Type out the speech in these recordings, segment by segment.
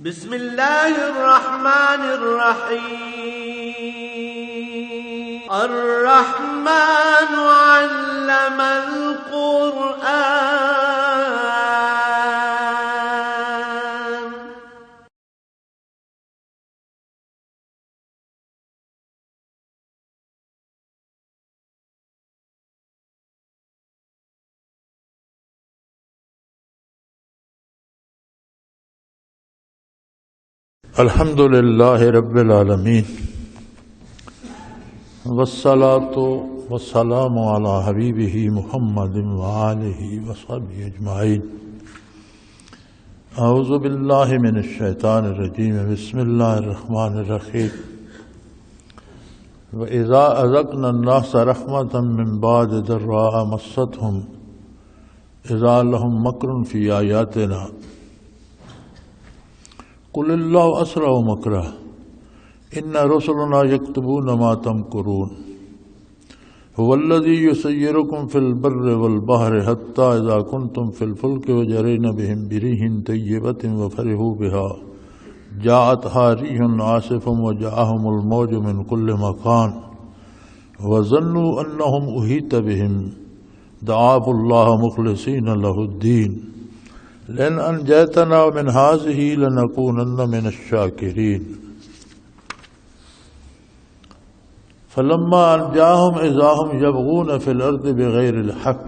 بسم اللہ الرحمن الرحیم الرحمن علم القرآن الحمد للہ رب العالمین والصلاة والسلام علی حبیبہ محمد وآلہ وصحبہ اجمعین۔ اعوذ باللہ من الشیطان الرجیم، بسم اللہ الرحمن الرحیم۔ وَإِذَا أَذَقْنَا النَّاسَ رَحْمَةً مِّن بَعْدِ ضَرَّاءَ مَسَّتْهُمْ إِذَا لَهُمْ مَكْرٌ فِي آيَاتِنَا قل اللہ اسرع مکرہ ان رسلنا یکتبون ما تمکرون هو الذی یسیرکم فی البر والبحر حتی اذا کنتم فی الفلک وجرین بهم بریح طیبۃ وفرحوا بها جاءتها ریح عاصف وجاءهم الموج من كل مکان وظنوا انهم احیط بهم دعوا اللہ مخلصین له الدین لئن انجیتنا من هذه لنکونن من الشاکرین فلما انجاهم اذا هم يبغون في الارض بغیر الحق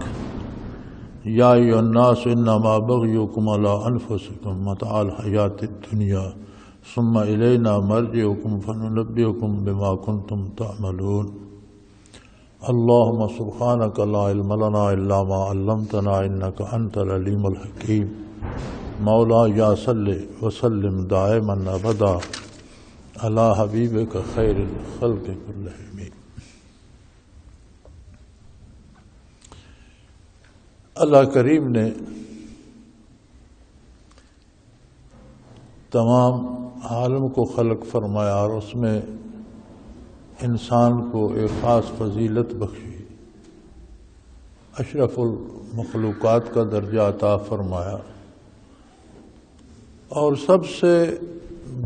یا ایھا الناس انما بغیکم علی انفسکم متاع الحیاۃ الدنیا ثم الینا مرجعکم فننبئکم بما کنتم تعملون اللهم سبحانک لا علم لنا الا ما علمتنا انک انت العلیم الحکیم مولا یا صلی وسلم دائما ابدا علی حبیبک خیر الخلق کلہم۔ اللہ کریم نے تمام عالم کو خلق فرمایا اور اس میں انسان کو ایک خاص فضیلت بخشی، اشرف المخلوقات کا درجہ عطا فرمایا، اور سب سے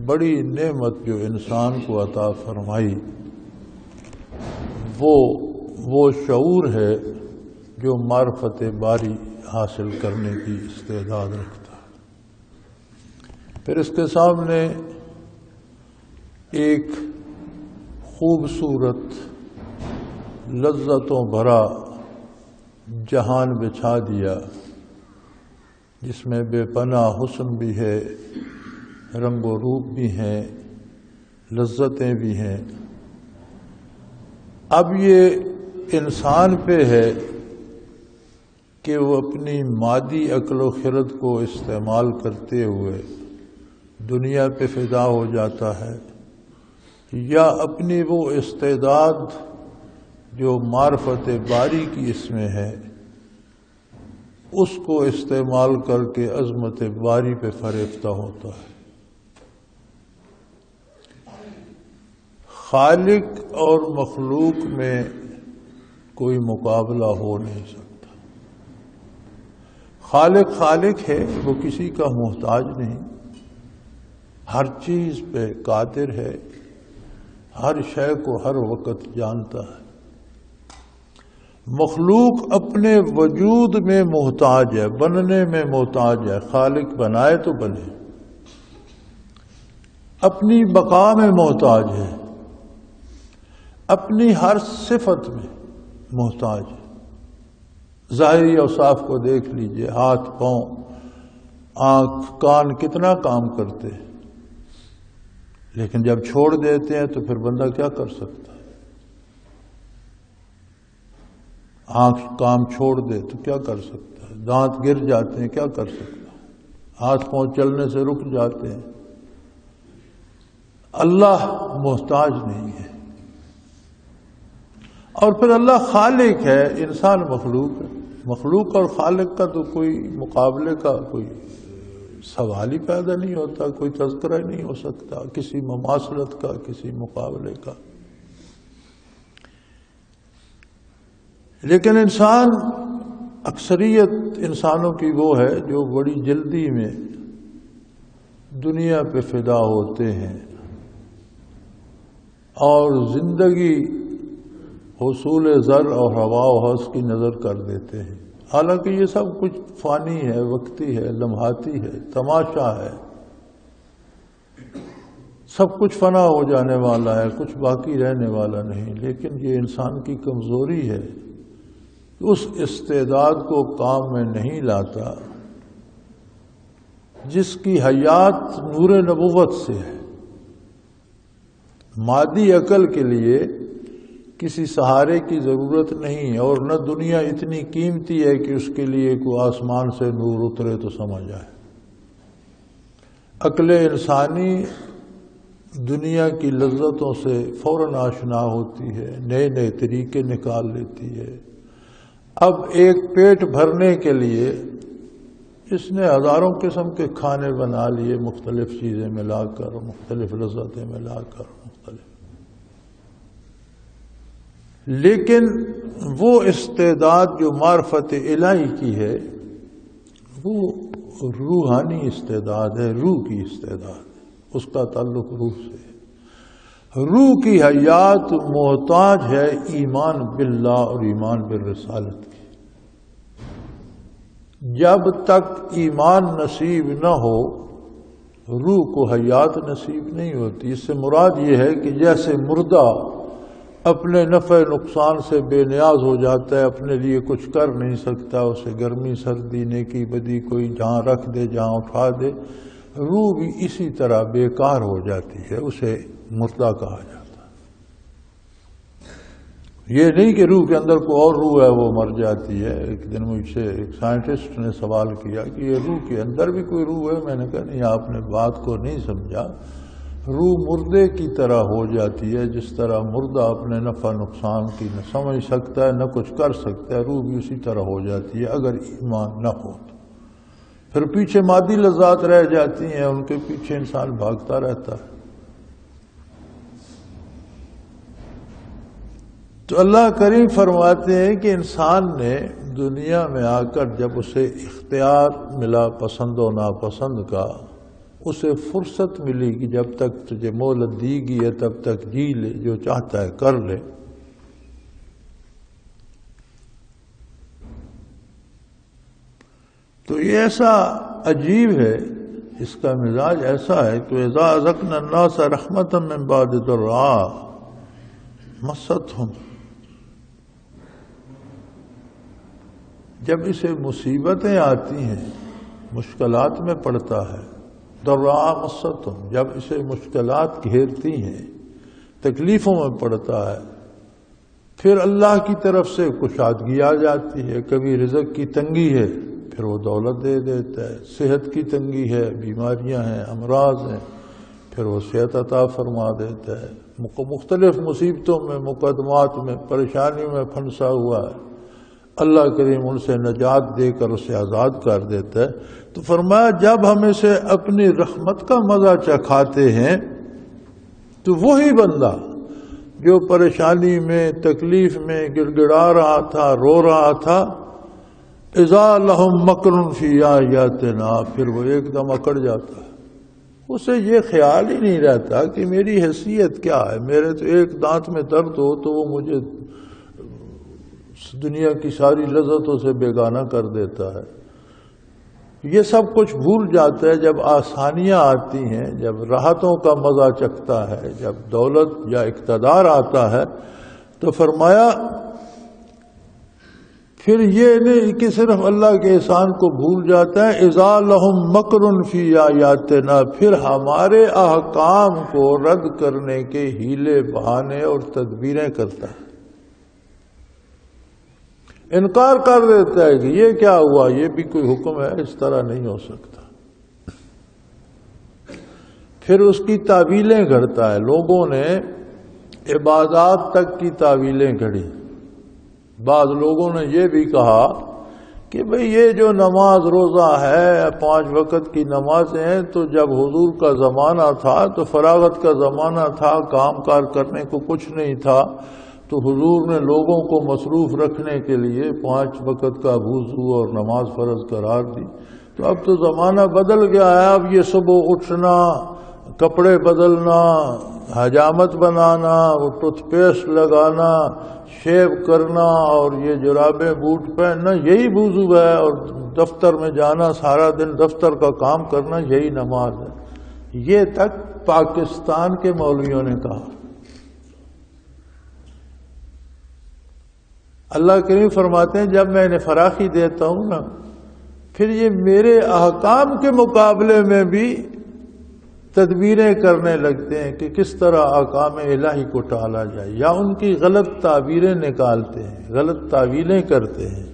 بڑی نعمت جو انسان کو عطا فرمائی وہ شعور ہے جو معرفت باری حاصل کرنے کی استعداد رکھتا ہے۔ پھر اس کے سامنے ایک خوبصورت لذتوں بھرا جہان بچھا دیا جس میں بے پناہ حسن بھی ہے، رنگ و روپ بھی ہیں، لذتیں بھی ہیں۔ اب یہ انسان پہ ہے کہ وہ اپنی مادی عقل و خرد کو استعمال کرتے ہوئے دنیا پہ فدا ہو جاتا ہے، یا اپنی وہ استعداد جو معرفت باری کی اس میں ہے اس کو استعمال کر کے عظمت باری پہ فریفتہ ہوتا ہے۔ خالق اور مخلوق میں کوئی مقابلہ ہو نہیں سکتا۔ خالق ہے، وہ کسی کا محتاج نہیں، ہر چیز پہ قادر ہے، ہر شے کو ہر وقت جانتا ہے۔ مخلوق اپنے وجود میں محتاج ہے، بننے میں محتاج ہے، خالق بنائے تو بنے، اپنی بقا میں محتاج ہے، اپنی ہر صفت میں محتاج ہے۔ ظاہری اوصاف کو دیکھ لیجئے، ہاتھ پاؤں آنکھ کان کتنا کام کرتے ہیں، لیکن جب چھوڑ دیتے ہیں تو پھر بندہ کیا کر سکتا ہے؟ آنکھ کام چھوڑ دے تو کیا کر سکتا ہے؟ دانت گر جاتے ہیں، کیا کر سکتا ہے؟ ہاتھ پاؤں چلنے سے رک جاتے ہیں۔ اللہ محتاج نہیں ہے، اور پھر اللہ خالق ہے، انسان مخلوق ہے۔ مخلوق اور خالق کا تو کوئی مقابلے کا کوئی سوال ہی پیدا نہیں ہوتا، کوئی تذکرہ نہیں ہو سکتا کسی مماثلت کا، کسی مقابلے کا۔ لیکن انسان، اکثریت انسانوں کی وہ ہے جو بڑی جلدی میں دنیا پہ فدا ہوتے ہیں اور زندگی حصول زر اور ہوا و حس کی نظر کر دیتے ہیں، حالانکہ یہ سب کچھ فانی ہے، وقتی ہے، لمحاتی ہے، تماشا ہے، سب کچھ فنا ہو جانے والا ہے، کچھ باقی رہنے والا نہیں۔ لیکن یہ انسان کی کمزوری ہے کہ اس استعداد کو کام میں نہیں لاتا جس کی حیات نور نبوت سے ہے۔ مادی عقل کے لیے کسی سہارے کی ضرورت نہیں ہے، اور نہ دنیا اتنی قیمتی ہے کہ اس کے لیے کوئی آسمان سے نور اترے تو سمجھ آئے۔ عقل انسانی دنیا کی لذتوں سے فوراً آشنا ہوتی ہے، نئے نئے طریقے نکال لیتی ہے۔ اب ایک پیٹ بھرنے کے لیے اس نے ہزاروں قسم کے کھانے بنا لیے، مختلف چیزیں ملا کر، مختلف لذتیں ملا کر، لیکن وہ استعداد جو معرفت الہی کی ہے وہ روحانی استعداد ہے، روح کی استعداد ہے، اس کا تعلق روح سے ہے۔ روح کی حیات محتاج ہے ایمان باللہ اور ایمان بالرسالت کی۔ جب تک ایمان نصیب نہ ہو روح کو حیات نصیب نہیں ہوتی۔ اس سے مراد یہ ہے کہ جیسے مردہ اپنے نفع نقصان سے بے نیاز ہو جاتا ہے، اپنے لیے کچھ کر نہیں سکتا، اسے گرمی سردی نیکی بدی کوئی جہاں رکھ دے جہاں اٹھا دے، روح بھی اسی طرح بیکار ہو جاتی ہے، اسے مردہ کہا جاتا ہے۔ یہ نہیں کہ روح کے اندر کوئی اور روح ہے وہ مر جاتی ہے۔ ایک دن مجھ سے ایک سائنٹسٹ نے سوال کیا کہ یہ روح کے اندر بھی کوئی روح ہے؟ میں نے کہا نہیں، آپ نے بات کو نہیں سمجھا۔ روح مردے کی طرح ہو جاتی ہے، جس طرح مردہ اپنے نفع نقصان کی نہ سمجھ سکتا ہے نہ کچھ کر سکتا ہے، روح بھی اسی طرح ہو جاتی ہے اگر ایمان نہ ہو تو۔ پھر پیچھے مادی لذات رہ جاتی ہیں، ان کے پیچھے انسان بھاگتا رہتا ہے۔ تو اللہ کریم فرماتے ہیں کہ انسان نے دنیا میں آ کر جب اسے اختیار ملا پسند و ناپسند کا، اسے فرصت ملی کہ جب تک تجھے مہلت دی گئی ہے تب تک جی لے، جو چاہتا ہے کر لے، تو یہ ایسا عجیب ہے، اس کا مزاج ایسا ہے کہ اذا اذقنا الناس رحمتا من بعد ضراء مستهم، جب اسے مصیبتیں آتی ہیں، مشکلات میں پڑتا ہے، ضراء مستهم، جب اسے مشکلات گھیرتی ہیں، تکلیفوں میں پڑتا ہے، پھر اللہ کی طرف سے کشادگی آ جاتی ہے۔ کبھی رزق کی تنگی ہے پھر وہ دولت دے دیتا ہے، صحت کی تنگی ہے، بیماریاں ہیں، امراض ہیں، پھر وہ صحت عطا فرما دیتا ہے۔ مختلف مصیبتوں میں، مقدمات میں، پریشانیوں میں پھنسا ہوا ہے، اللہ کریم ان سے نجات دے کر اسے آزاد کر دیتا ہے۔ تو فرمایا جب ہم اسے اپنی رحمت کا مزہ چکھاتے ہیں تو وہی بندہ جو پریشانی میں، تکلیف میں گڑ گڑا رہا تھا، رو رہا تھا، اذا لہم مکر فی آیاتنا، پھر وہ ایک دم اکڑ جاتا ہے۔ اسے یہ خیال ہی نہیں رہتا کہ میری حیثیت کیا ہے، میرے تو ایک دانت میں درد ہو تو وہ مجھے دنیا کی ساری لذتوں سے بیگانہ کر دیتا ہے۔ یہ سب کچھ بھول جاتا ہے جب آسانیاں آتی ہیں، جب راحتوں کا مزہ چکھتا ہے، جب دولت یا اقتدار آتا ہے۔ تو فرمایا پھر یہ نہیں کہ صرف اللہ کے احسان کو بھول جاتا ہے، اذا لہم مکر فی آیاتنا، پھر ہمارے احکام کو رد کرنے کے ہیلے بہانے اور تدبیریں کرتا ہے، انکار کر دیتا ہے کہ یہ کیا ہوا، یہ بھی کوئی حکم ہے، اس طرح نہیں ہو سکتا۔ پھر اس کی تعویلیں گھڑتا ہے۔ لوگوں نے عبادات تک کی تعویلیں گھڑی۔ بعض لوگوں نے یہ بھی کہا کہ بھئی یہ جو نماز روزہ ہے، 5 وقت کی نمازیں ہیں، تو جب حضور کا زمانہ تھا تو فراغت کا زمانہ تھا، کام کار کرنے کو کچھ نہیں تھا، تو حضور نے لوگوں کو مصروف رکھنے کے لیے 5 وقت کا وضو اور نماز فرض قرار دی۔ تو اب تو زمانہ بدل گیا ہے، اب یہ صبح اٹھنا، کپڑے بدلنا، حجامت بنانا، وہ ٹوتھ پیسٹ لگانا، شیو کرنا اور یہ جرابیں بوٹ پہننا یہی وضو ہے، اور دفتر میں جانا، سارا دن دفتر کا کام کرنا یہی نماز ہے۔ یہ تک پاکستان کے مولویوں نے کہا۔ اللہ کریم فرماتے ہیں جب میں انہیں فراخی دیتا ہوں نا، پھر یہ میرے احکام کے مقابلے میں بھی تدبیریں کرنے لگتے ہیں کہ کس طرح احکام الہی کو ٹالا جائے، یا ان کی غلط تعبیریں نکالتے ہیں، غلط تعویلیں کرتے ہیں۔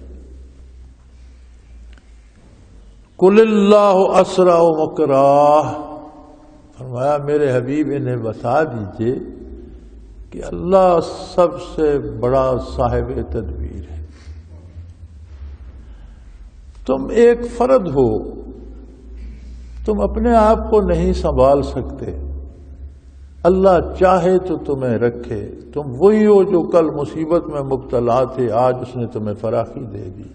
قل اللہ اسرع مکرا، فرمایا میرے حبیب انہیں بتا دیجئے کہ اللہ سب سے بڑا صاحب تدبیر ہے۔ تم ایک فرد ہو، تم اپنے آپ کو نہیں سنبھال سکتے، اللہ چاہے تو تمہیں رکھے۔ تم وہی ہو جو کل مصیبت میں مبتلا تھے، آج اس نے تمہیں فراخی دے دی،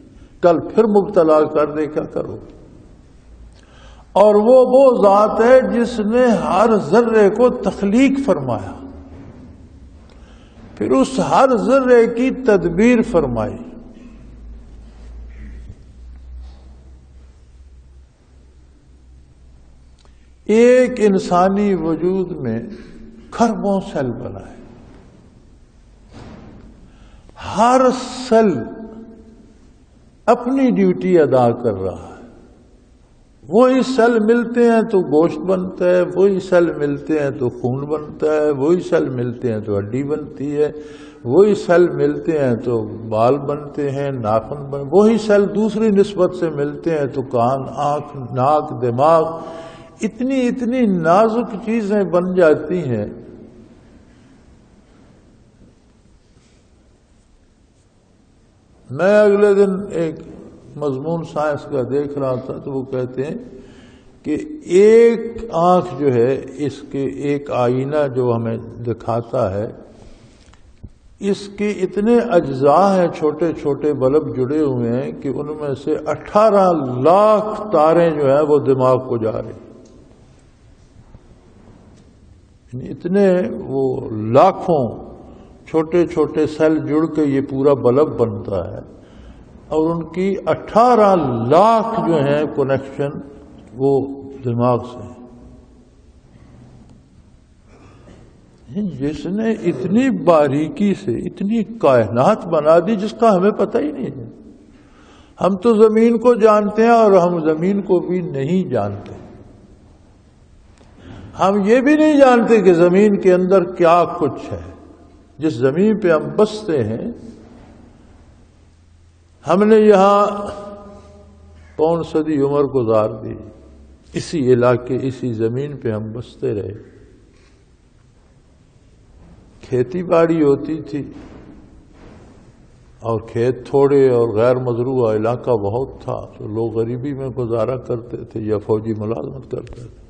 کل پھر مبتلا کر دے، کیا کرو؟ اور وہ ذات ہے جس نے ہر ذرے کو تخلیق فرمایا، پھر اس ہر ذرے کی تدبیر فرمائی۔ ایک انسانی وجود میں کھربوں سیل بنائے، ہر سیل اپنی ڈیوٹی ادا کر رہا ہے۔ وہی سیل ملتے ہیں تو گوشت بنتا ہے، وہی سیل ملتے ہیں تو خون بنتا ہے، وہی سیل ملتے ہیں تو ہڈی بنتی ہے، وہی سیل ملتے ہیں تو بال بنتے ہیں، ناخن وہی سیل دوسری نسبت سے ملتے ہیں تو کان، آنکھ، ناک، دماغ، اتنی نازک چیزیں بن جاتی ہیں۔ میں اگلے دن ایک مضمون سائنس کا دیکھ رہا تھا تو وہ کہتے ہیں کہ ایک آنکھ جو ہے، اس کے ایک آئینہ جو ہمیں دکھاتا ہے، اس کے اتنے اجزاء ہیں، چھوٹے چھوٹے بلب جڑے ہوئے ہیں کہ ان میں سے 18 لاکھ تاریں جو ہیں وہ دماغ کو جا رہی ہیں۔ اتنے وہ لاکھوں چھوٹے چھوٹے سیل جڑ کے یہ پورا بلب بنتا ہے، اور ان کی 18 لاکھ جو ہیں کنیکشن وہ دماغ سے ہیں۔ جس نے اتنی باریکی سے اتنی کائنات بنا دی جس کا ہمیں پتہ ہی نہیں ہے۔ ہم تو زمین کو جانتے ہیں اور ہم زمین کو بھی نہیں جانتے۔ ہم یہ بھی نہیں جانتے کہ زمین کے اندر کیا کچھ ہے۔ جس زمین پہ ہم بستے ہیں، ہم نے یہاں کون صدی عمر گزار دی، اسی علاقے، اسی زمین پہ ہم بستے رہے۔ کھیتی باڑی ہوتی تھی اور کھیت تھوڑے اور غیر مزروع علاقہ بہت تھا، تو لوگ غریبی میں گزارا کرتے تھے یا فوجی ملازمت کرتے تھے۔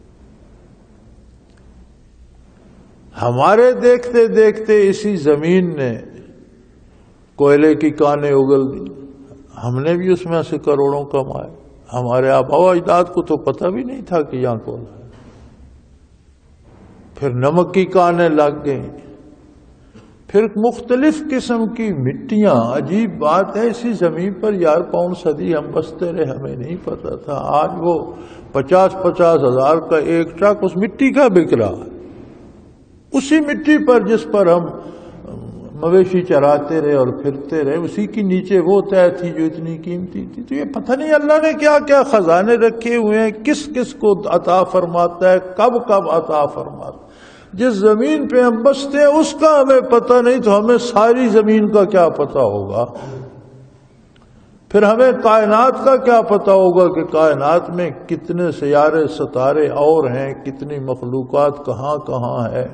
ہمارے دیکھتے دیکھتے اسی زمین نے کوئلے کی کانیں اگل دی، ہم نے بھی اس میں سے کروڑوں کمائے۔ ہمارے آباء و اجداد کو تو پتہ بھی نہیں تھا کہ یہاں کوئلہ ہے۔ پھر نمک کی کانیں لگ گئیں، پھر مختلف قسم کی مٹیاں۔ عجیب بات ہے، اسی زمین پر یار کون صدی ہم بستے رہے، ہمیں نہیں پتا تھا۔ آج وہ 50-50 ہزار کا ایک ٹرک اس مٹی کا بک رہا ہے، اسی مٹی پر جس پر ہم مویشی چراتے رہے اور پھرتے رہے، اسی کی نیچے وہ طے تھی جو اتنی قیمتی تھی۔ تو یہ پتہ نہیں اللہ نے کیا کیا خزانے رکھے ہوئے ہیں، کس کس کو عطا فرماتا ہے، کب کب عطا فرماتا ہے۔ جس زمین پہ ہم بستے ہیں اس کا ہمیں پتہ نہیں، تو ہمیں ساری زمین کا کیا پتہ ہوگا؟ پھر ہمیں کائنات کا کیا پتہ ہوگا کہ کائنات میں کتنے سیارے ستارے اور ہیں، کتنی مخلوقات کہاں کہاں ہے،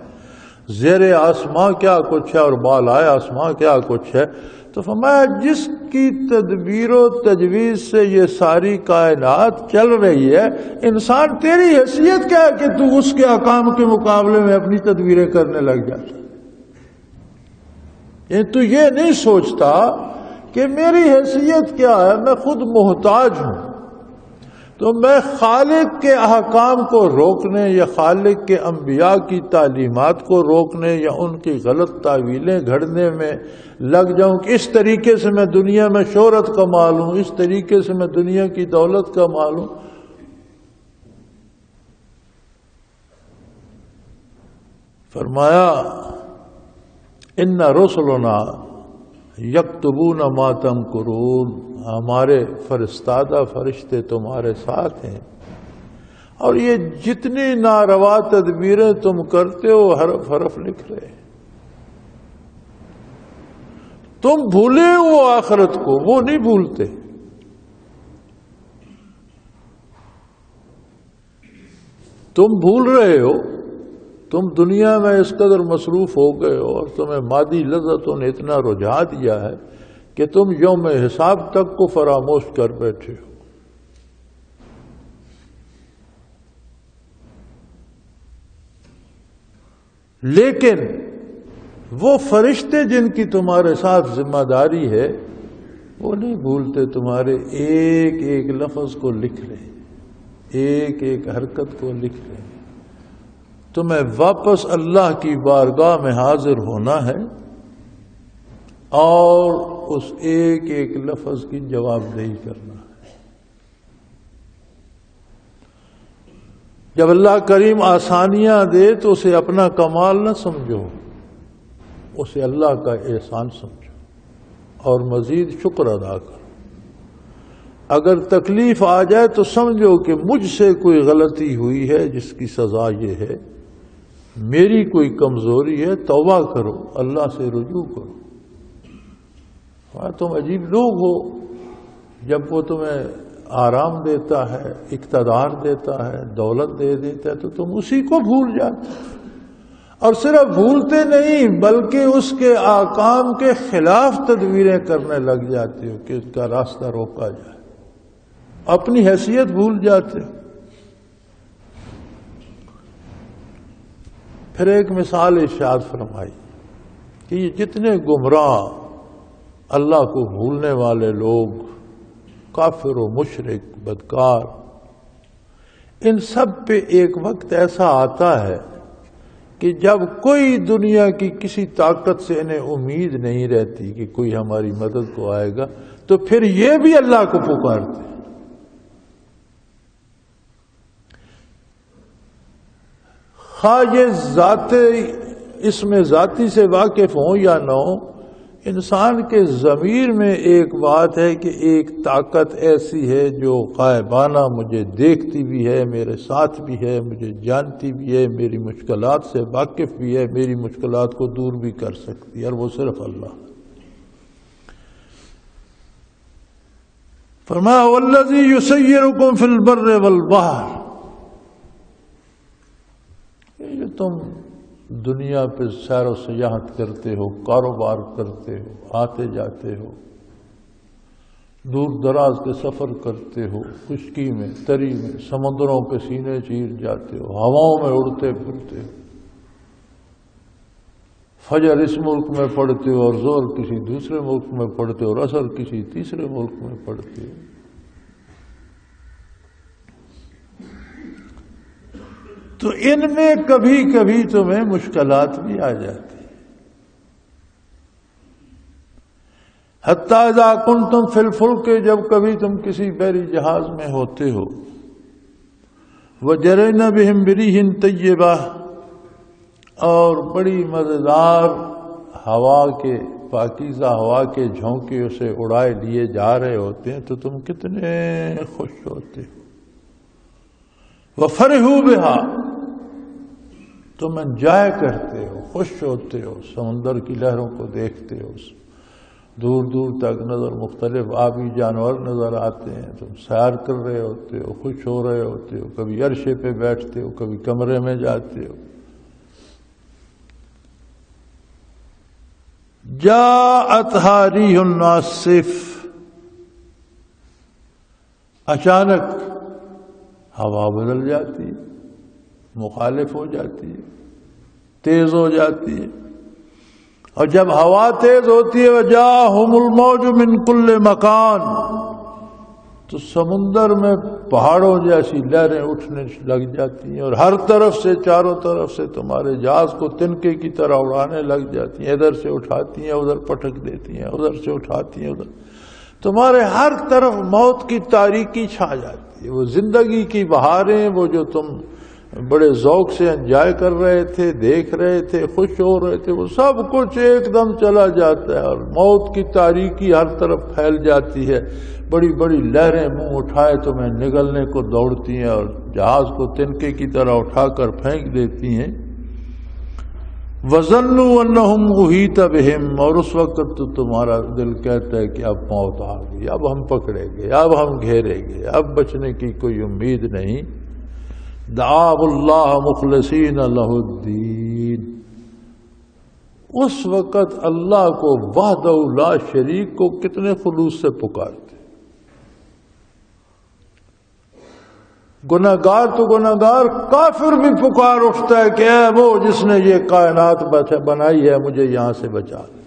زیر آسماں کیا کچھ ہے اور بالائے آسماں کیا کچھ ہے۔ تو فرمایا جس کی تدبیر و تجویز سے یہ ساری کائنات چل رہی ہے، انسان تیری حیثیت کیا ہے کہ تو اس کے احکام کے مقابلے میں اپنی تدبیریں کرنے لگ جاتا ہے۔ تو یہ نہیں سوچتا کہ میری حیثیت کیا ہے، میں خود محتاج ہوں۔ تو میں خالق کے احکام کو روکنے یا خالق کے انبیاء کی تعلیمات کو روکنے یا ان کی غلط تعویلیں گھڑنے میں لگ جاؤں کہ اس طریقے سے میں دنیا میں شہرت کما لوں، اس طریقے سے میں دنیا کی دولت کما لوں. فرمایا ان رسلنا یکتبون ما تمکرون، ہمارے فرستادہ فرشتے تمہارے ساتھ ہیں، اور یہ جتنی ناروا تدبیریں تم کرتے ہو حرف حرف لکھ رہے ہیں. تم بھولے ہو آخرت کو، وہ نہیں بھولتے. تم بھول رہے ہو، تم دنیا میں اس قدر مصروف ہو گئے ہو اور تمہیں مادی لذتوں نے اتنا رجھا دیا ہے کہ تم یوم حساب تک کو فراموش کر بیٹھے ہو. لیکن وہ فرشتے جن کی تمہارے ساتھ ذمہ داری ہے وہ نہیں بھولتے، تمہارے ایک ایک لفظ کو لکھ رہے ہیں، ایک ایک حرکت کو لکھ رہے ہیں. تمہیں واپس اللہ کی بارگاہ میں حاضر ہونا ہے اور اس ایک ایک لفظ کی جواب دہی کرنا ہے. جب اللہ کریم آسانیاں دے تو اسے اپنا کمال نہ سمجھو، اسے اللہ کا احسان سمجھو اور مزید شکر ادا کرو. اگر تکلیف آ جائے تو سمجھو کہ مجھ سے کوئی غلطی ہوئی ہے جس کی سزا یہ ہے، میری کوئی کمزوری ہے، توبہ کرو، اللہ سے رجوع کرو. تم عجیب لوگ ہو، جب وہ تمہیں آرام دیتا ہے، اقتدار دیتا ہے، دولت دے دیتا ہے تو تم اسی کو بھول جاتے ہو. اور صرف بھولتے نہیں بلکہ اس کے احکام کے خلاف تدبیریں کرنے لگ جاتے ہو کہ اس کا راستہ روکا جائے. اپنی حیثیت بھول جاتے ہو. پھر ایک مثال ارشاد فرمائی کہ یہ جتنے گمراہ اللہ کو بھولنے والے لوگ، کافر و مشرک، بدکار، ان سب پہ ایک وقت ایسا آتا ہے کہ جب کوئی دنیا کی کسی طاقت سے انہیں امید نہیں رہتی کہ کوئی ہماری مدد کو آئے گا تو پھر یہ بھی اللہ کو پکارتے ہیں. خواہ یہ اس میں ذاتی سے واقف ہوں یا نہ ہوں، انسان کے ضمیر میں ایک بات ہے کہ ایک طاقت ایسی ہے جو غائبانہ مجھے دیکھتی بھی ہے، میرے ساتھ بھی ہے، مجھے جانتی بھی ہے، میری مشکلات سے واقف بھی ہے، میری مشکلات کو دور بھی کر سکتی ہے، اور وہ صرف اللہ. فرمایا والذی یسیرکم فی البر والبحر، یہ تم دنیا پہ سیر و سیاحت کرتے ہو، کاروبار کرتے ہو، آتے جاتے ہو، دور دراز کے سفر کرتے ہو، خشکی میں، تری میں، سمندروں کے سینے چیر جاتے ہو، ہواؤں میں اڑتے پھرتے ہو، فجر اس ملک میں پڑھتے ہو اور زور کسی دوسرے ملک میں پڑھتے ہو اور عصر کسی تیسرے ملک میں پڑھتے ہو. تو ان میں کبھی کبھی تمہیں مشکلات بھی آ جاتی ہیں. حتیٰ اذا کنتم فی الفلک، جب کبھی تم کسی بحری جہاز میں ہوتے ہو، وجرین بہم بریح طیبہ، اور بڑی مزیدار ہوا کے، پاکیزہ ہوا کے جھونکے اسے اڑائے لیے جا رہے ہوتے ہیں تو تم کتنے خوش ہوتے ہو. وفرحوا بہا، تم انجوائے کرتے ہو، خوش ہوتے ہو، سمندر کی لہروں کو دیکھتے ہو، دور دور تک نظر مختلف آبی جانور نظر آتے ہیں، تم سیر کر رہے ہوتے ہو، خوش ہو رہے ہوتے ہو، کبھی عرشے پہ بیٹھتے ہو، کبھی کمرے میں جاتے ہو. جاءتھا ریح ناصف، اچانک ہوا بدل جاتی ہے، مخالف ہو جاتی ہے، تیز ہو جاتی ہے. اور جب ہوا تیز ہوتی ہے وجاءہم الموج من کل مکان، تو سمندر میں پہاڑوں جیسی لہریں اٹھنے لگ جاتی ہیں، اور ہر طرف سے چاروں طرف سے تمہارے جہاز کو تنکے کی طرح اڑانے لگ جاتی ہیں، ادھر سے اٹھاتی ہیں ادھر پٹک دیتی ہیں، ادھر سے اٹھاتی ہیں ادھر، تمہارے ہر طرف موت کی تاریکی چھا جاتی ہے۔ وہ زندگی کی بہاریں، وہ جو تم بڑے ذوق سے انجوائے کر رہے تھے، دیکھ رہے تھے، خوش ہو رہے تھے، وہ سب کچھ ایک دم چلا جاتا ہے، اور موت کی تاریکی ہر طرف پھیل جاتی ہے۔ بڑی بڑی لہریں منہ اٹھائے تمہیں نگلنے کو دوڑتی ہیں، اور جہاز کو تنکے کی طرح اٹھا کر پھینک دیتی ہیں۔ وَظَنُّوا أَنَّهُمْ أُحِيطَ بِهِمْ، اور اس وقت تو تمہارا دل کہتا ہے کہ اب موت آ گئی، اب ہم پکڑے گئے، اب ہم گھیرے گئے، اب بچنے کی کوئی امید نہیں۔ دعوا اللہ مخلصین لہ الدین، اس وقت اللہ کو وحدہ لا شریک کو کتنے خلوص سے پکارتے۔ گناہگار تو گناہگار، کافر بھی پکار اٹھتا ہے کہ اے وہ جس نے یہ کائنات بنائی ہے مجھے یہاں سے بچا دے۔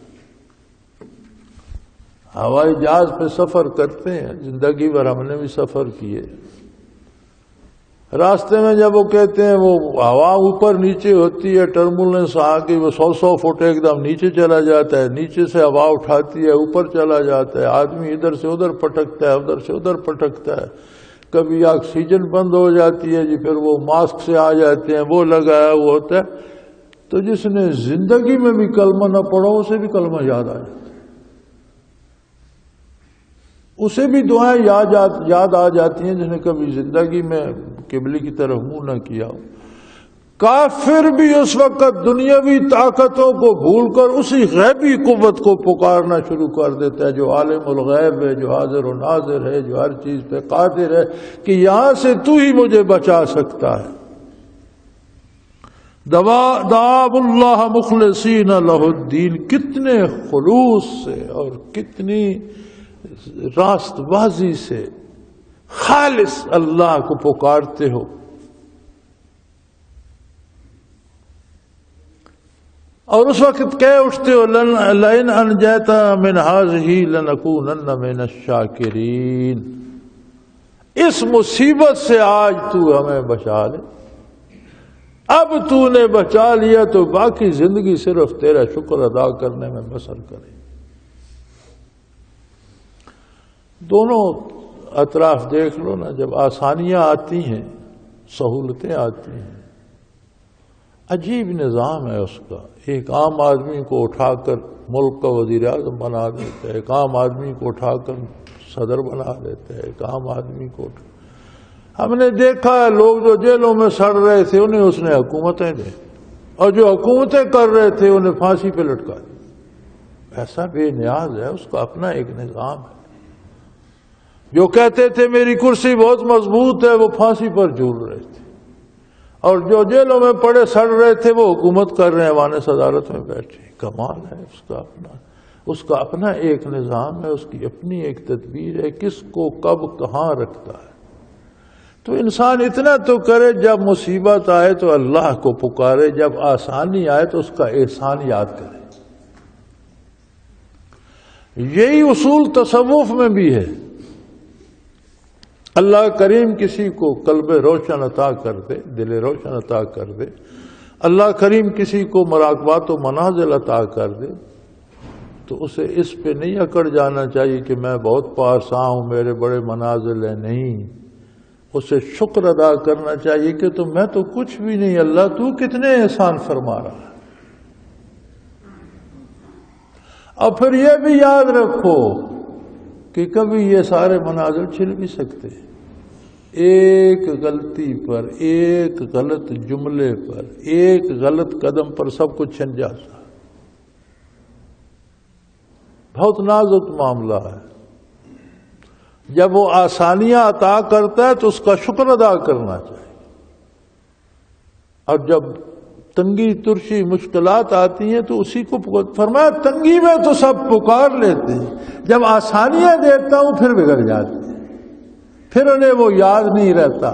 ہوائی جہاز پہ سفر کرتے ہیں، زندگی بھر ہم نے بھی سفر کیے، راستے میں جب وہ کہتے ہیں وہ ہوا اوپر نیچے ہوتی ہے، ٹربولنس آ کے وہ 100 فٹ ایک دم نیچے چلا جاتا ہے، نیچے سے ہوا اٹھاتی ہے اوپر چلا جاتا ہے، آدمی ادھر سے ادھر پٹکتا ہے، ادھر سے ادھر پٹکتا ہے، کبھی آکسیجن بند ہو جاتی ہے جی، پھر وہ ماسک سے آ جاتے ہیں، وہ لگایا ہوا ہوتا ہے۔ تو جس نے زندگی میں بھی کلمہ نہ پڑھا اسے بھی کلمہ یاد آ جاتا ہے، اسے بھی دعائیں یاد آ جاتی ہیں جس نے کبھی زندگی میں قبلے کی طرف منہ نہ کیا ہو۔ کافر بھی اس وقت دنیاوی طاقتوں کو بھول کر اسی غیبی قوت کو پکارنا شروع کر دیتا ہے جو عالم الغیب ہے، جو حاضر و ناظر ہے، جو ہر چیز پہ قادر ہے، کہ یہاں سے تو ہی مجھے بچا سکتا ہے۔ دعوا اللہ مخلصین لہ الدین، کتنے خلوص سے اور کتنی راست بازی سے خالص اللہ کو پکارتے ہو۔ اور اس وقت کہہ اٹھتے ہو لئن انجیتنا من ہذہ لنکونن من الشاکرین، اس مصیبت سے آج تو ہمیں بچا لے، اب تو نے بچا لیا تو باقی زندگی صرف تیرا شکر ادا کرنے میں بسر کرے۔ دونوں اطراف دیکھ لو نا، جب آسانیاں آتی ہیں، سہولتیں آتی ہیں، عجیب نظام ہے اس کا۔ ایک عام آدمی کو اٹھا کر ملک کا وزیر اعظم بنا دیتا ہے، ایک عام آدمی کو اٹھا کر صدر بنا دیتا ہے، ایک عام آدمی کو ہم نے دیکھا ہے لوگ جو جیلوں میں سڑ رہے تھے انہیں اس نے حکومتیں دیں، اور جو حکومتیں کر رہے تھے انہیں پھانسی پہ لٹکا دیا۔ ایسا بے نیاز ہے، اس کا اپنا ایک نظام ہے۔ جو کہتے تھے میری کرسی بہت مضبوط ہے وہ پھانسی پر جھول رہے تھے، اور جو جیلوں میں پڑے سڑ رہے تھے وہ حکومت کر رہے ہیں، وہاں صدارت میں بیٹھے۔ کمال ہے اس کا اپنا ایک نظام ہے، اس کی اپنی ایک تدبیر ہے، کس کو کب کہاں رکھتا ہے۔ تو انسان اتنا تو کرے، جب مصیبت آئے تو اللہ کو پکارے، جب آسانی آئے تو اس کا احسان یاد کرے۔ یہی اصول تصوف میں بھی ہے۔ اللہ کریم کسی کو قلب روشن عطا کر دے، دل روشن عطا کر دے، اللہ کریم کسی کو مراقبات و منازل عطا کر دے، تو اسے اس پہ نہیں اکڑ جانا چاہیے کہ میں بہت پارساں ہوں، میرے بڑے منازل ہیں، نہیں۔ اسے شکر ادا کرنا چاہیے کہ میں تو کچھ بھی نہیں، اللہ تو کتنے احسان فرما رہا ہے۔ اور پھر یہ بھی یاد رکھو کہ کبھی یہ سارے منازل چھل بھی سکتے ہیں، ایک غلطی پر، ایک غلط جملے پر، ایک غلط قدم پر سب کچھ چھن جاتا ہے۔ بہت نازک معاملہ ہے۔ جب وہ آسانیاں عطا کرتا ہے تو اس کا شکر ادا کرنا چاہیے، اور جب تنگی ترشی مشکلات آتی ہیں تو اسی کو فرمایا تنگی میں تو سب پکار لیتے ہیں، جب آسانیاں دیتا ہوں پھر بگڑ جاتے ہیں، پھر انہیں وہ یاد نہیں رہتا۔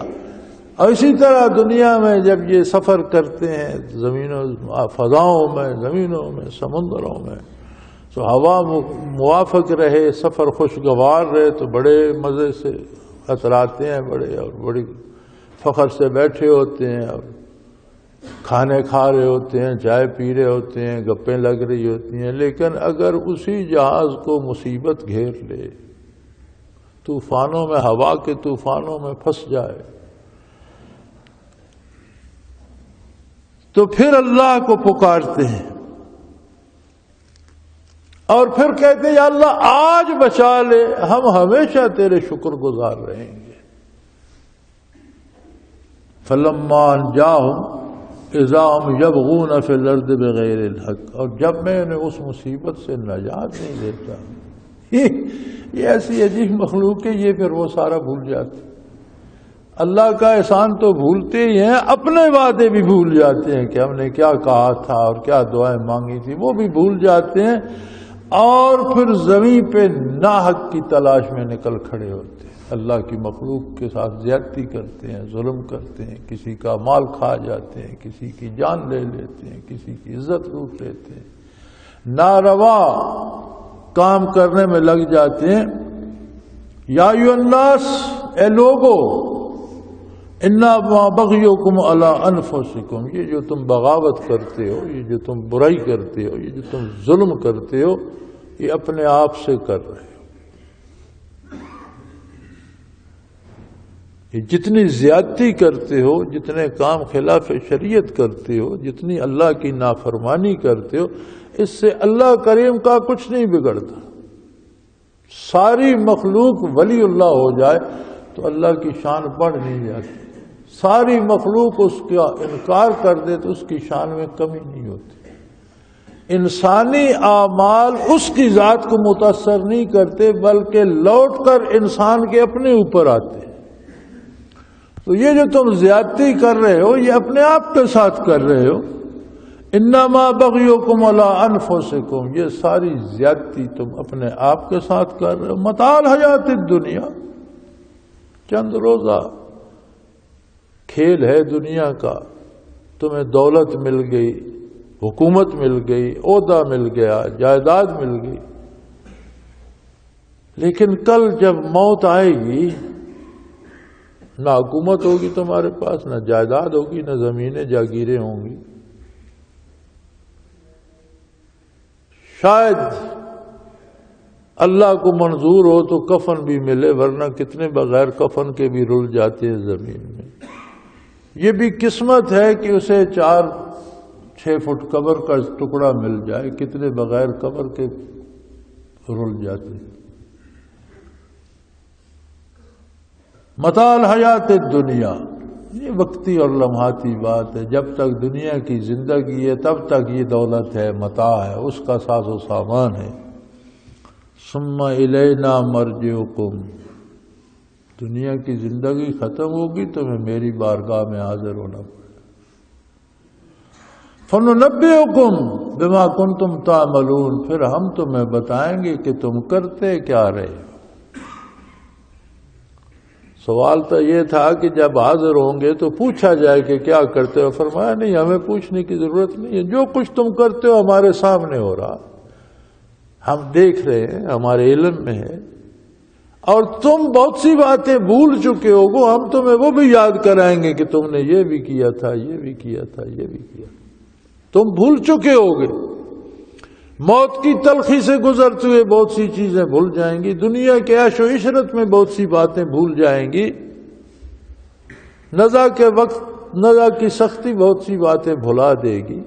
اور اسی طرح دنیا میں جب یہ سفر کرتے ہیں، زمینوں فضاؤں میں، زمینوں میں، سمندروں میں، تو ہوا موافق رہے، سفر خوشگوار رہے تو بڑے مزے سے اتراتے ہیں، بڑے اور بڑی فخر سے بیٹھے ہوتے ہیں اور کھانے کھا رہے ہوتے ہیں، چائے پی رہے ہوتے ہیں، گپیں لگ رہی ہوتی ہیں۔ لیکن اگر اسی جہاز کو مصیبت گھیر لے، طوفانوں میں، ہوا کے طوفانوں میں پھنس جائے، تو پھر اللہ کو پکارتے ہیں اور پھر کہتے ہیں یا اللہ آج بچا لے، ہم ہمیشہ تیرے شکر گزار رہیں گے۔ فَلَمَّا أَنْجَاهُمْ إِذَا هُمْ يَبْغُونَ فِي الْأَرْضِ بِغَيْرِ الْحَقِّ، اور جب میں انہیں اس مصیبت سے نجات نہیں دیتا، یہ ایسی عجیب مخلوق ہے، یہ پھر وہ سارا بھول جاتے۔ اللہ کا احسان تو بھولتے ہی ہیں، اپنے وعدے بھی بھول جاتے ہیں کہ ہم نے کیا کہا تھا اور کیا دعائیں مانگی تھی، وہ بھی بھول جاتے ہیں، اور پھر زمین پہ ناحق کی تلاش میں نکل کھڑے ہوتے ہیں، اللہ کی مخلوق کے ساتھ زیادتی کرتے ہیں، ظلم کرتے ہیں، کسی کا مال کھا جاتے ہیں، کسی کی جان لے لیتے ہیں، کسی کی عزت لوٹ لیتے ہیں، ناروا کام کرنے میں لگ جاتے ہیں۔ یا ایھا الناس، اے لوگو، انما بغیکم علی انفسکم، یہ جو تم بغاوت کرتے ہو، یہ جو تم برائی کرتے ہو، یہ جو تم ظلم کرتے ہو، یہ اپنے آپ سے کر رہے ہو۔ یہ جتنی زیادتی کرتے ہو، جتنے کام خلاف شریعت کرتے ہو، جتنی اللہ کی نافرمانی کرتے ہو، اس سے اللہ کریم کا کچھ نہیں بگڑتا۔ ساری مخلوق ولی اللہ ہو جائے تو اللہ کی شان بڑھ نہیں جاتی، ساری مخلوق اس کا انکار کر دے تو اس کی شان میں کمی نہیں ہوتی۔ انسانی اعمال اس کی ذات کو متاثر نہیں کرتے، بلکہ لوٹ کر انسان کے اپنے اوپر آتے ہیں۔ تو یہ جو تم زیادتی کر رہے ہو، یہ اپنے آپ کے ساتھ کر رہے ہو۔ انما بغیکم علی انفسکم، یہ ساری زیادتی تم اپنے آپ کے ساتھ کر رہے ہو۔ متاع الحیات الدنیا، چند روزہ کھیل ہے دنیا کا، تمہیں دولت مل گئی، حکومت مل گئی، عہدہ مل گیا، جائیداد مل گئی، لیکن کل جب موت آئے گی، نہ حکومت ہوگی تمہارے پاس، نہ جائیداد ہوگی، نہ زمینیں جاگیریں ہوں گی۔ شاید اللہ کو منظور ہو تو کفن بھی ملے، ورنہ کتنے بغیر کفن کے بھی رل جاتے ہیں زمین میں۔ یہ بھی قسمت ہے کہ اسے 4-6 فٹ قبر کا ٹکڑا مل جائے، کتنے بغیر قبر کے رل جاتے ہیں۔ متاع الحیات الدنیا، یہ وقتی اور لمحاتی بات ہے۔ جب تک دنیا کی زندگی ہے تب تک یہ دولت ہے، متاع ہے، اس کا ساز و سامان ہے۔ ثم الینا مرجعکم، دنیا کی زندگی ختم ہوگی تو میری بارگاہ میں حاضر ہونا پڑے۔ فننبئکم بما کنتم تعملون، پھر ہم تمہیں بتائیں گے کہ تم کرتے کیا رہے ہو۔ سوال تو یہ تھا کہ جب حاضر ہوں گے تو پوچھا جائے کہ کیا کرتے ہو، فرمایا نہیں، ہمیں پوچھنے کی ضرورت نہیں ہے، جو کچھ تم کرتے ہو ہمارے سامنے ہو رہا، ہم دیکھ رہے ہیں، ہمارے علم میں ہے، اور تم بہت سی باتیں بھول چکے ہو، ہم تمہیں وہ بھی یاد کرائیں گے کہ تم نے یہ بھی کیا تھا، یہ بھی کیا تھا، یہ بھی کیا تھا۔ تم بھول چکے ہوگے، موت کی تلخی سے گزرتے ہوئے بہت سی چیزیں بھول جائیں گی، دنیا کے عیش و عشرت میں بہت سی باتیں بھول جائیں گی، نزا کے وقت نزا کی سختی بہت سی باتیں بھلا دے گی،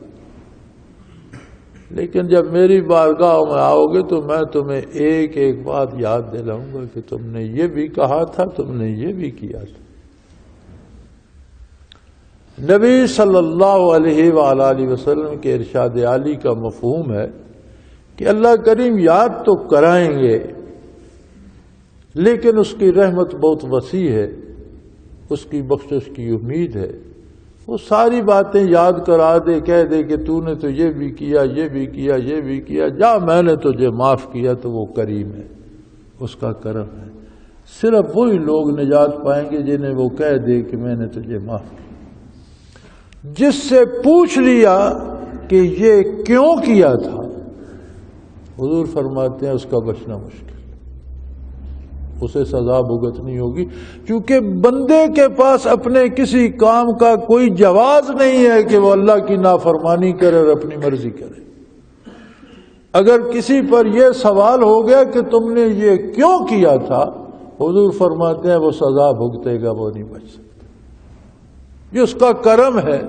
لیکن جب میری بارگاہ میں آؤ گے تو میں تمہیں ایک ایک بات یاد دلاؤں گا کہ تم نے یہ بھی کہا تھا، تم نے یہ بھی کیا تھا۔ نبی صلی اللہ علیہ وآلہ وسلم کے ارشاد عالی کا مفہوم ہے کہ اللہ کریم یاد تو کرائیں گے، لیکن اس کی رحمت بہت وسیع ہے، اس کی بخشش کی امید ہے، وہ ساری باتیں یاد کرا دے، کہہ دے کہ تو نے تو یہ بھی کیا، یہ بھی کیا، یہ بھی کیا، جا میں نے تجھے معاف کیا، تو وہ کریم ہے، اس کا کرم ہے۔ صرف وہی لوگ نجات پائیں گے جنہیں وہ کہہ دے کہ میں نے تجھے معاف کیا۔ جس سے پوچھ لیا کہ یہ کیوں کیا تھا، حضور فرماتے ہیں اس کا بچنا مشکل، اسے سزا بھگتنی ہوگی، کیونکہ بندے کے پاس اپنے کسی کام کا کوئی جواز نہیں ہے کہ وہ اللہ کی نافرمانی کرے اور اپنی مرضی کرے۔ اگر کسی پر یہ سوال ہو گیا کہ تم نے یہ کیوں کیا تھا، حضور فرماتے ہیں وہ سزا بھگتے گا، وہ نہیں بچ سکتا۔ یہ اس کا کرم ہے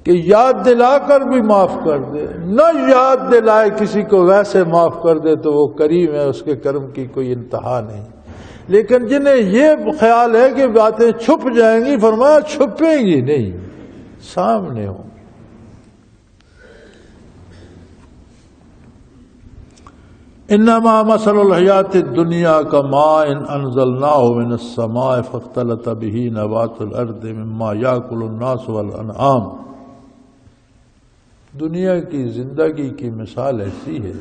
کہ یاد دلا کر بھی معاف کر دے، نہ یاد دلائے کسی کو ویسے معاف کر دے تو وہ کریم ہے، اس کے کرم کی کوئی انتہا نہیں۔ لیکن جنہیں یہ خیال ہے کہ باتیں چھپ جائیں گی، فرمایا چھپیں گی نہیں، سامنے ہوں۔ انما مثل الحیات الدنیا کماء انزلناہ من السماء فاختلط به نبات الارض مما یاکل الناس والانعام۔ دنیا کی زندگی کی مثال ایسی ہے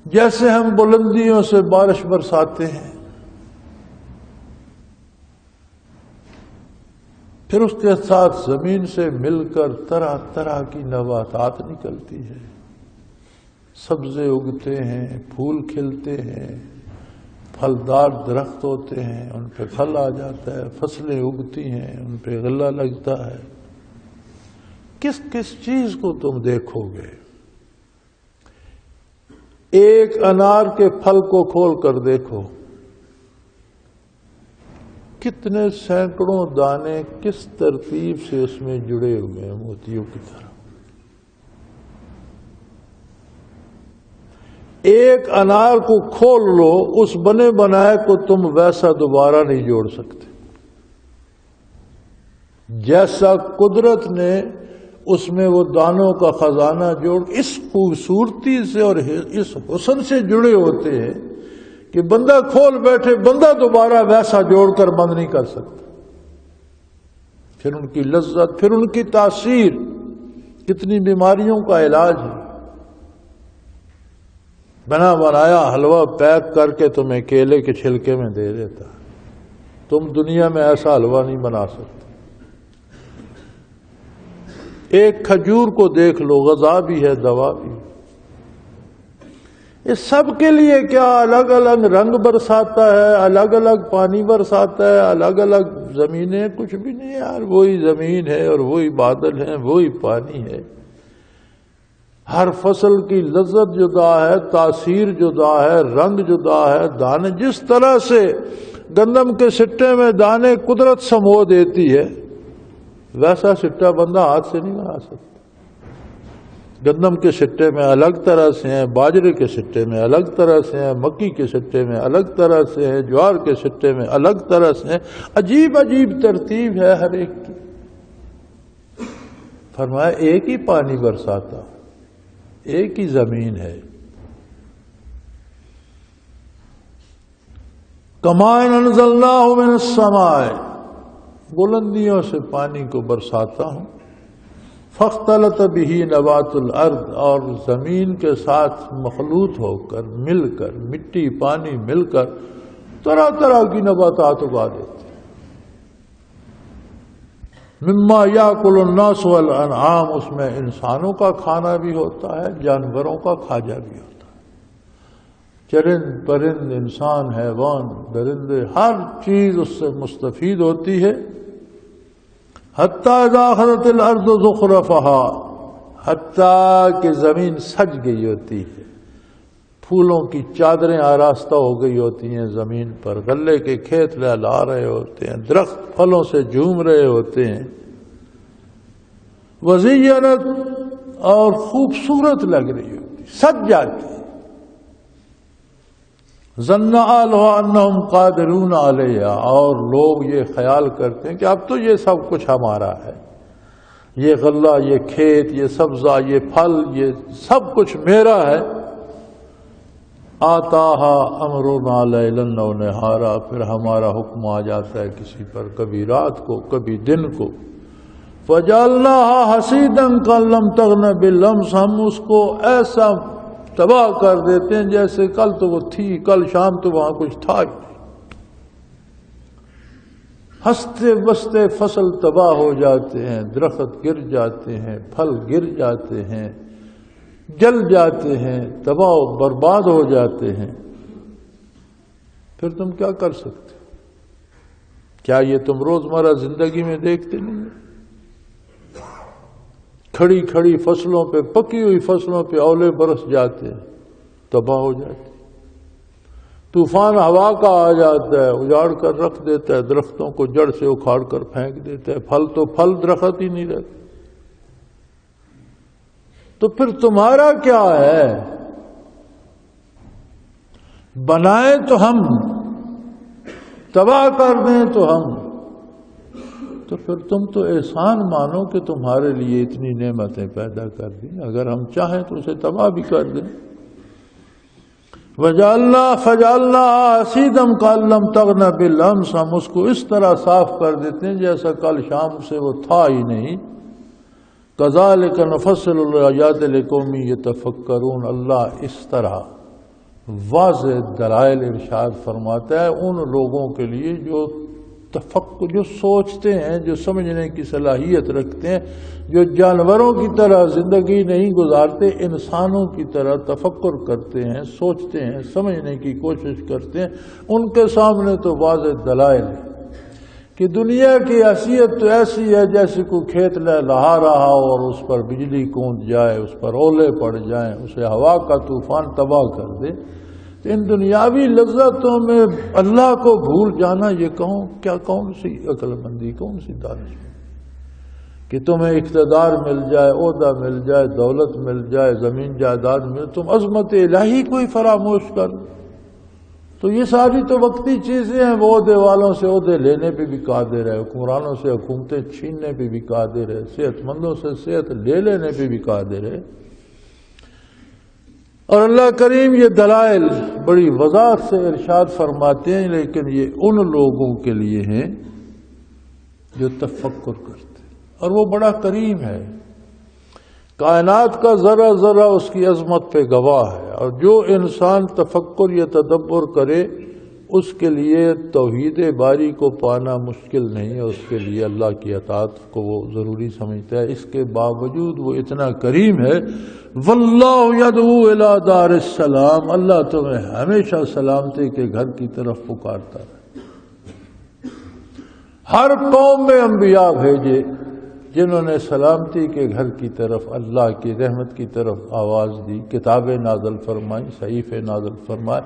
جیسے ہم بلندیوں سے بارش برساتے ہیں، پھر اس کے ساتھ زمین سے مل کر طرح طرح کی نباتات نکلتی ہے، سبزے اگتے ہیں، پھول کھلتے ہیں، پھلدار درخت ہوتے ہیں، ان پہ پھل آ جاتا ہے، فصلیں اگتی ہیں، ان پہ غلہ لگتا ہے۔ کس کس چیز کو تم دیکھو گے؟ ایک انار کے پھل کو کھول کر دیکھو، کتنے سینکڑوں دانے کس ترتیب سے اس میں جڑے ہوئے ہیں، موتیوں کی طرح۔ ایک انار کو کھول لو، اس بنے بنائے کو تم ویسا دوبارہ نہیں جوڑ سکتے، جیسا قدرت نے اس میں وہ دانوں کا خزانہ جوڑ اس خوبصورتی سے اور اس حسن سے جڑے ہوتے ہیں کہ بندہ کھول بیٹھے، بندہ دوبارہ ویسا جوڑ کر بند نہیں کر سکتا۔ پھر ان کی لذت، پھر ان کی تاثیر، کتنی بیماریوں کا علاج ہے۔ بنا بنایا حلوہ پیک کر کے تمہیں کیلے کے چھلکے میں دے دیتا ہے، تم دنیا میں ایسا حلوہ نہیں بنا سکتے۔ ایک کھجور کو دیکھ لو، غذا بھی ہے، دوا بھی۔ اس سب کے لیے کیا الگ الگ رنگ برساتا ہے، الگ الگ پانی برساتا ہے، الگ الگ زمینیں، کچھ بھی نہیں یار، وہی زمین ہے اور وہی بادل ہیں، وہی پانی ہے۔ ہر فصل کی لذت جدا ہے، تاثیر جدا ہے، رنگ جدا ہے، دانے جس طرح سے گندم کے سٹے میں دانے قدرت سمو دیتی ہے، ویسا سٹا بندہ ہاتھ سے نہیں بنا سکتا۔ گندم کے سٹے میں الگ طرح سے ہیں، باجرے کے سٹے میں الگ طرح سے ہیں، مکی کے سٹے میں الگ طرح سے ہیں، جوار کے سٹے میں الگ طرح سے ہیں، عجیب عجیب ترتیب ہے ہر ایک کی۔ فرمایا ایک ہی پانی برساتا، ایک ہی زمین ہے۔ کماء انزلناہ من السماء، بلندیوں سے پانی کو برساتا ہوں، فاختلط به نبات الارض، اور زمین کے ساتھ مخلوط ہو کر، مل کر، مٹی پانی مل کر طرح طرح کی نباتات اگا دیتے۔ مما یاکل الناس والانعام، اس میں انسانوں کا کھانا بھی ہوتا ہے، جانوروں کا کھاجا بھی ہوتا ہے۔ چرند پرند، انسان، حیوان، درندے، ہر چیز اس سے مستفید ہوتی ہے۔ حتیٰ اذا اخذت الارض زخرفها، حتیٰ کہ زمین سج گئی ہوتی ہے، پھولوں کی چادریں آراستہ ہو گئی ہوتی ہیں زمین پر، غلے کے کھیت لہلا رہے ہوتے ہیں، درخت پھلوں سے جھوم رہے ہوتے ہیں، وزینت، اور خوبصورت لگ رہی ہوتی، سج جاتی ہے۔ ظن اہلھا انہم قادرون علیہا، اور لوگ یہ خیال کرتے ہیں کہ اب تو یہ سب کچھ ہمارا ہے، یہ غلہ، یہ کھیت، یہ سبزہ، یہ پھل، یہ سب کچھ میرا ہے۔ آتاہا امرنا لیلا و نہارا، پھر ہمارا حکم آ جاتا ہے کسی پر، کبھی رات کو کبھی دن کو۔ فجعلناہا حصیدا کأن لم تغن بالامس، ہم اس کو ایسا تباہ کر دیتے ہیں جیسے کل تو وہ تھی، کل شام تو وہاں کچھ تھا ہی نہیں۔ ہنستے بستے فصل تباہ ہو جاتے ہیں، درخت گر جاتے ہیں، پھل گر جاتے ہیں، جل جاتے ہیں، تباہ و برباد ہو جاتے ہیں، پھر تم کیا کر سکتے؟ کیا یہ تم روزمرہ زندگی میں دیکھتے نہیں؟ کھڑی کھڑی فصلوں پہ، پکی ہوئی فصلوں پہ اولے برس جاتے ہیں، تباہ ہو جاتے ہیں۔ طوفان ہوا کا آ جاتا ہے، اجاڑ کر رکھ دیتا ہے، درختوں کو جڑ سے اکھاڑ کر پھینک دیتا ہے، پھل تو پھل درخت ہی نہیں رہتے۔ تو پھر تمہارا کیا ہے؟ بنائے تو ہم، تباہ کر دیں تو ہم، تو پھر تم تو احسان مانو کہ تمہارے لیے اتنی نعمتیں پیدا کر دیں، اگر ہم چاہیں تو اسے تباہ بھی کر دیں۔ فَجَعَلْنَا حَصِيدًا كَأَن لَّمْ تَغْنَ بِالْأَمْسِ، ہم اس کو اس طرح صاف کر دیتے ہیں جیسا کل شام سے وہ تھا ہی نہیں۔ كَذَلِكَ نُفَصِّلُ الْآيَاتِ لِقَوْمٍ يَتَفَكَّرُونَ، اللہ اس طرح واضح دلائل ارشاد فرماتا ہے ان لوگوں کے لیے جو تفکر، جو سوچتے ہیں، جو سمجھنے کی صلاحیت رکھتے ہیں، جو جانوروں کی طرح زندگی نہیں گزارتے، انسانوں کی طرح تفکر کرتے ہیں، سوچتے ہیں، سمجھنے کی کوشش کرتے ہیں، ان کے سامنے تو واضح دلائل ہے کہ دنیا کی حیثیت تو ایسی ہے جیسے کوئی کھیت لہا رہا ہو اور اس پر بجلی کوند جائے، اس پر اولے پڑ جائیں، اسے ہوا کا طوفان تباہ کر دے۔ تو ان دنیاوی لذتوں میں اللہ کو بھول جانا، یہ کون سی عقل مندی، کون سی دانشمندی کہ تمہیں اقتدار مل جائے، عہدہ مل جائے، دولت مل جائے، زمین جائیداد مل، تم عظمت الہی کو ہی فراموش کر دو۔ تو یہ ساری تو وقتی چیزیں ہیں، وہ عہدے والوں سے عہدے لینے پہ بھی قادر ہے، حکمرانوں سے حکومتیں چھیننے پہ بھی قادر ہے، صحت مندوں سے صحت لے لینے پہ بھی قادر ہے۔ اور اللہ کریم یہ دلائل بڑی وضاحت سے ارشاد فرماتے ہیں، لیکن یہ ان لوگوں کے لیے ہیں جو تفکر کرتے ہیں، اور وہ بڑا کریم ہے، کائنات کا ذرہ ذرہ اس کی عظمت پہ گواہ ہے، اور جو انسان تفکر یا تدبر کرے اس کے لیے توحید باری کو پانا مشکل نہیں ہے، اس کے لیے اللہ کی اطاعت کو وہ ضروری سمجھتا ہے۔ اس کے باوجود وہ اتنا کریم ہے، واللہ یدعو الی دار السلام، اللہ تمہیں ہمیشہ سلامتی کے گھر کی طرف پکارتا ہے۔ ہر قوم میں انبیاء بھیجے جنہوں نے سلامتی کے گھر کی طرف، اللہ کی رحمت کی طرف آواز دی، کتابیں نازل فرمائیں، صحیفے نازل فرمائے،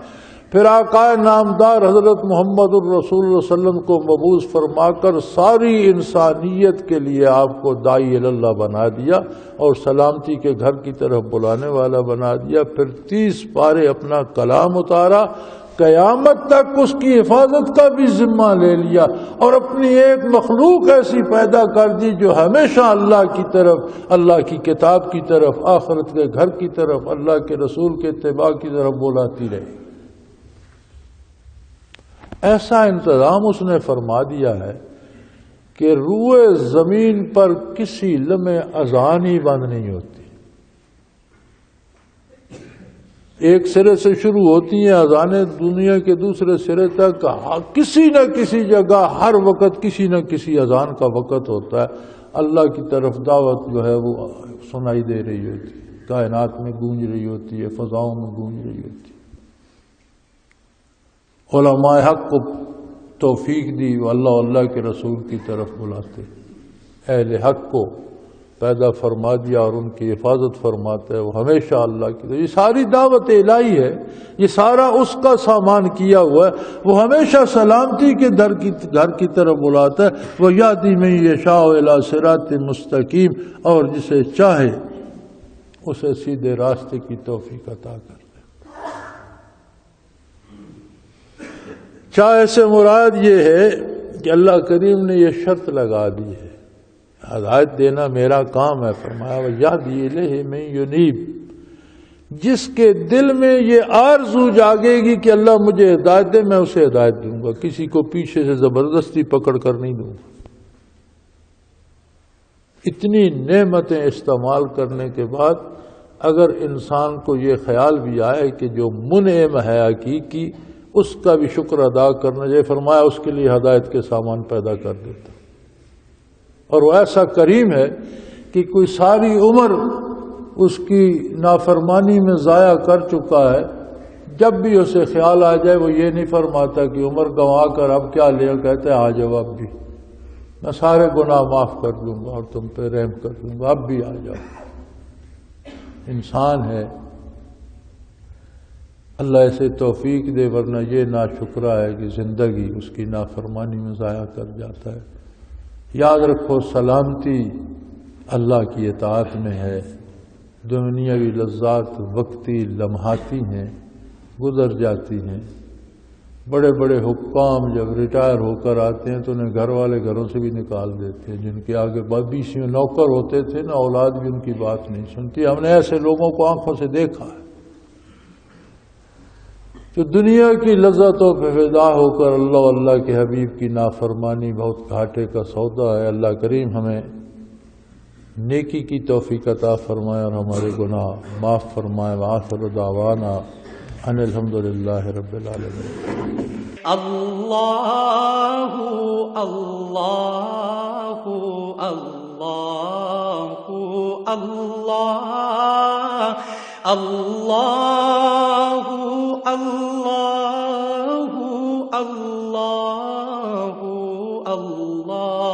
پھر آقا نامدار حضرت محمد الرسول اللہ صلی اللہ علیہ وسلم کو مبعوث فرما کر ساری انسانیت کے لیے آپ کو داعی اللہ بنا دیا اور سلامتی کے گھر کی طرف بلانے والا بنا دیا۔ پھر 30 پارے اپنا کلام اتارا، قیامت تک اس کی حفاظت کا بھی ذمہ لے لیا، اور اپنی ایک مخلوق ایسی پیدا کر دی جو ہمیشہ اللہ کی طرف، اللہ کی کتاب کی طرف، آخرت کے گھر کی طرف، اللہ کے رسول کے اتباع کی طرف بلاتی رہی۔ ایسا انتظام اس نے فرما دیا ہے کہ روئے زمین پر کسی لمحے اذان ہی بند نہیں ہوتی۔ ایک سرے سے شروع ہوتی ہیں اذانیں، دنیا کے دوسرے سرے تک کسی نہ کسی جگہ ہر وقت کسی نہ کسی اذان کا وقت ہوتا ہے۔ اللہ کی طرف دعوت جو ہے وہ سنائی دے رہی ہوتی ہے، کائنات میں گونج رہی ہوتی ہے، فضاؤں میں گونج رہی ہوتی ہے۔ علماء حق کو توفیق دی، وہ اللہ کے رسول کی طرف بلاتے، اہل حق کو پیدا فرما دیا اور ان کی حفاظت فرماتا ہے، وہ ہمیشہ اللہ کی طرف۔ یہ ساری دعوت الہی ہے، یہ سارا اس کا سامان کیا ہوا ہے، وہ ہمیشہ سلامتی کے گھر کی طرف بلاتا ہے۔ وَيَهْدِي مَن يَشَاءُ إِلَىٰ صِرَاطٍ مُسْتَقِيمٍ، اور جسے چاہے اسے سیدھے راستے کی توفیق عطا کر۔ چاہے سے مراد یہ ہے کہ اللہ کریم نے یہ شرط لگا دی ہے، ہدایت دینا میرا کام ہے، فرمایا وَيَهْدِي إِلَيْهِ مَن يُنِيبُ، جس کے دل میں یہ آرزو جاگے گی کہ اللہ مجھے ہدایت دے، میں اسے ہدایت دوں گا، کسی کو پیچھے سے زبردستی پکڑ کر نہیں دوں گا۔ اتنی نعمتیں استعمال کرنے کے بعد اگر انسان کو یہ خیال بھی آئے کہ جو منعم ہے حقیقی، اس کا بھی شکر ادا کرنا چاہیے، فرمایا اس کے لیے ہدایت کے سامان پیدا کر دیتا، اور وہ ایسا کریم ہے کہ کوئی ساری عمر اس کی نافرمانی میں ضائع کر چکا ہے، جب بھی اسے خیال آ جائے وہ یہ نہیں فرماتا کہ عمر گنوا کر اب کیا لیا، کہتے آ جاؤ اب بھی، میں سارے گناہ معاف کر دوں گا اور تم پہ رحم کر دوں گا، اب بھی آ جاؤ۔ انسان ہے، اللہ اسے توفیق دے، ورنہ یہ ناشکرا ہے کہ زندگی اس کی نافرمانی میں ضائع کر جاتا ہے۔ یاد رکھو سلامتی اللہ کی اطاعت میں ہے، دنیاوی لذات وقتی لمحاتی ہیں، گزر جاتی ہیں۔ بڑے بڑے حکام جب ریٹائر ہو کر آتے ہیں تو انہیں گھر والے گھروں سے بھی نکال دیتے ہیں، جن کے آگے بیسیوں نوکر ہوتے تھے نا، اولاد بھی ان کی بات نہیں سنتی۔ ہم نے ایسے لوگوں کو آنکھوں سے دیکھا ہے جو دنیا کی لذتوں پہ فدا ہو کر اللہ کے حبیب کی نافرمانی بہت گھاٹے کا سودا ہے۔ اللہ کریم ہمیں نیکی کی توفیق عطا فرمائے اور ہمارے گناہ معاف فرمائے۔ وآخر دعوانا ان الحمدللہ رب العالمین۔ اللہ اللہ اللہ اللہ اللہ اللہ اللہ اللہ۔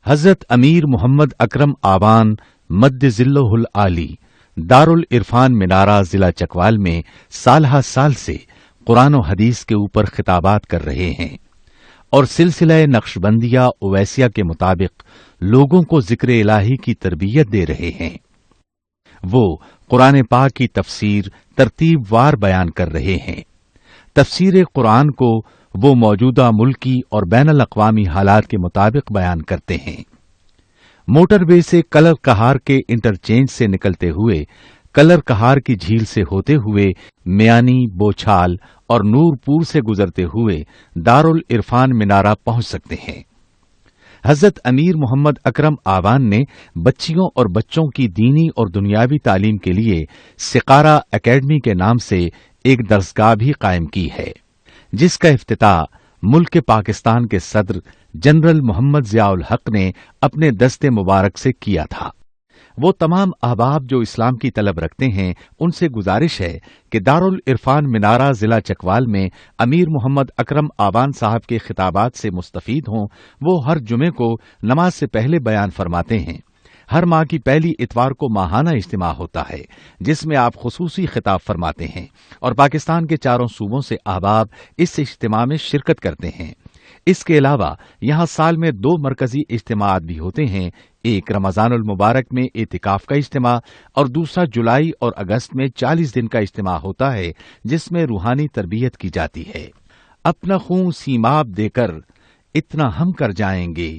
حضرت امیر محمد اکرم آوان مد ذلہ العالی دارالعرفان منارہ ضلع چکوال میں سالہ سال سے قرآن و حدیث کے اوپر خطابات کر رہے ہیں اور سلسلہ نقشبندیہ اویسیہ کے مطابق لوگوں کو ذکر الہی کی تربیت دے رہے ہیں۔ وہ قرآن پاک کی تفسیر ترتیب وار بیان کر رہے ہیں۔ تفسیر قرآن کو وہ موجودہ ملکی اور بین الاقوامی حالات کے مطابق بیان کرتے ہیں۔ موٹر وے سے کلر کہار کے انٹرچینج سے نکلتے ہوئے، کلر کہار کی جھیل سے ہوتے ہوئے، میانی، بوچھال اور نور پور سے گزرتے ہوئے دارالعرفان منارہ پہنچ سکتے ہیں۔ حضرت امیر محمد اکرم آوان نے بچیوں اور بچوں کی دینی اور دنیاوی تعلیم کے لیے سقارہ اکیڈمی کے نام سے ایک درسگاہ بھی قائم کی ہے، جس کا افتتاح ملک پاکستان کے صدر جنرل محمد ضیاء الحق نے اپنے دست مبارک سے کیا تھا۔ وہ تمام احباب جو اسلام کی طلب رکھتے ہیں ان سے گزارش ہے کہ دارالعرفان منارہ ضلع چکوال میں امیر محمد اکرم آوان صاحب کے خطابات سے مستفید ہوں۔ وہ ہر جمعے کو نماز سے پہلے بیان فرماتے ہیں۔ ہر ماہ کی پہلی اتوار کو ماہانہ اجتماع ہوتا ہے جس میں آپ خصوصی خطاب فرماتے ہیں اور پاکستان کے چاروں صوبوں سے احباب اس اجتماع میں شرکت کرتے ہیں۔ اس کے علاوہ یہاں سال میں 2 مرکزی اجتماعات بھی ہوتے ہیں، ایک رمضان المبارک میں اعتکاف کا اجتماع اور دوسرا جولائی اور اگست میں 40 دن کا اجتماع ہوتا ہے جس میں روحانی تربیت کی جاتی ہے۔ اپنا خون سیماب دے کر اتنا ہم کر جائیں گے،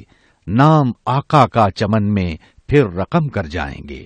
نام آقا کا چمن میں پھر رقم کر جائیں گے۔